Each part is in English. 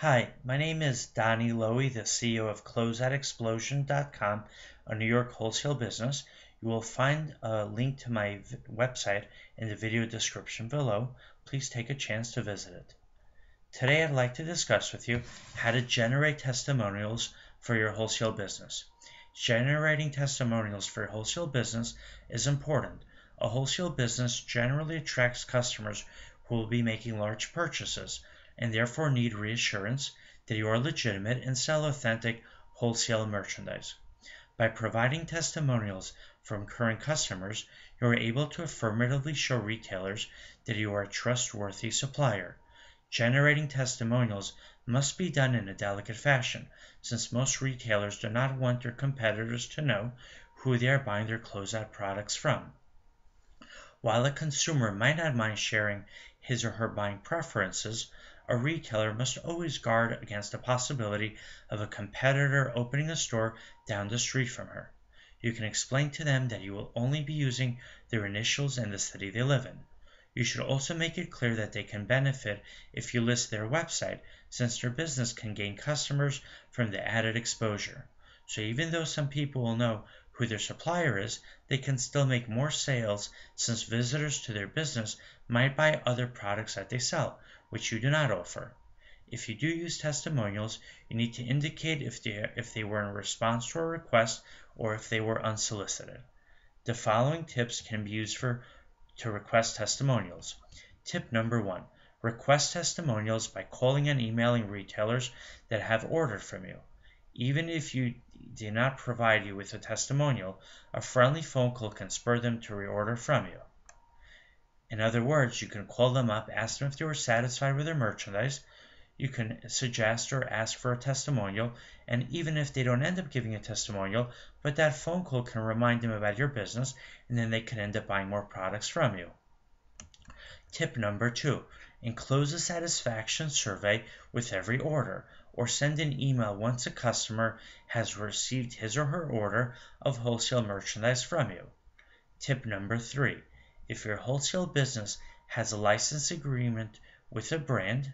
Hi, my name is Donnie Lowy, the CEO of CloseOutExplosion.com, a New York wholesale business. You will find a link to my website in the video description below. Please take a chance to visit it. Today I'd like to discuss with you how to generate testimonials for your wholesale business. Generating testimonials for your wholesale business is important. A wholesale business generally attracts customers who will be making large purchases and therefore need reassurance that you are legitimate and sell authentic wholesale merchandise. By providing testimonials from current customers, you are able to affirmatively show retailers that you are a trustworthy supplier. Generating testimonials must be done in a delicate fashion, since most retailers do not want their competitors to know who they are buying their closeout products from. While a consumer might not mind sharing his or her buying preferences, a retailer must always guard against the possibility of a competitor opening a store down the street from her. You can explain to them that you will only be using their initials and the city they live in. You should also make it clear that they can benefit if you list their website, since their business can gain customers from the added exposure. So even though some people will know who their supplier is, they can still make more sales since visitors to their business might buy other products that they sell, which you do not offer. If you do use testimonials, you need to indicate if they were in response to a request or if they were unsolicited. The following tips can be used to request testimonials. Tip number 1. Request testimonials by calling and emailing retailers that have ordered from you. Even if you did not provide you with a testimonial, a friendly phone call can spur them to reorder from you. In other words, you can call them up, ask them if they were satisfied with their merchandise. You can suggest or ask for a testimonial, and even if they don't end up giving a testimonial, but that phone call can remind them about your business, and then they can end up buying more products from you. Tip number 2. Enclose a satisfaction survey with every order, or send an email once a customer has received his or her order of wholesale merchandise from you. Tip number 3. If your wholesale business has a license agreement with a brand,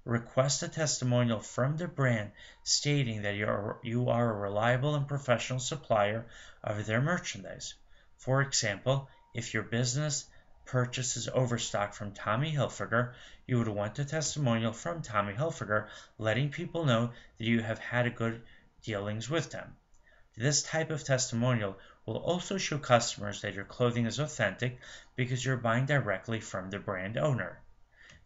request a testimonial from the brand stating that you are a reliable and professional supplier of their merchandise. For example, if your business purchases overstock from Tommy Hilfiger, you would want a testimonial from Tommy Hilfiger letting people know that you have had good dealings with them. This type of testimonial will also show customers that your clothing is authentic because you're buying directly from the brand owner.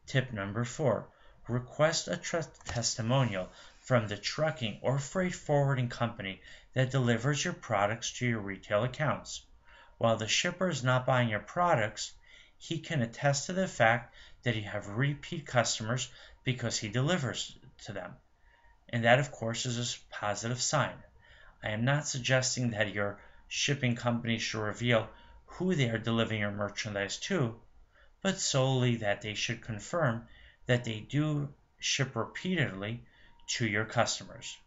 Tip number 4. Request a testimonial from the trucking or freight forwarding company that delivers your products to your retail accounts. While the shipper is not buying your products, he can attest to the fact that you have repeat customers because he delivers to them. And that, of course, is a positive sign. I am not suggesting that your shipping company should reveal who they are delivering your merchandise to, but solely that they should confirm that they do ship repeatedly to your customers.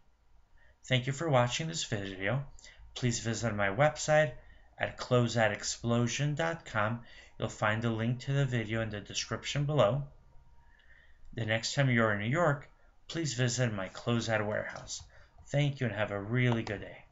Thank you for watching this video. Please visit my website at CloseOutExplosion.com. You'll find a link to the video in the description below. The next time you're in New York, please visit my closeout warehouse. Thank you and have a really good day.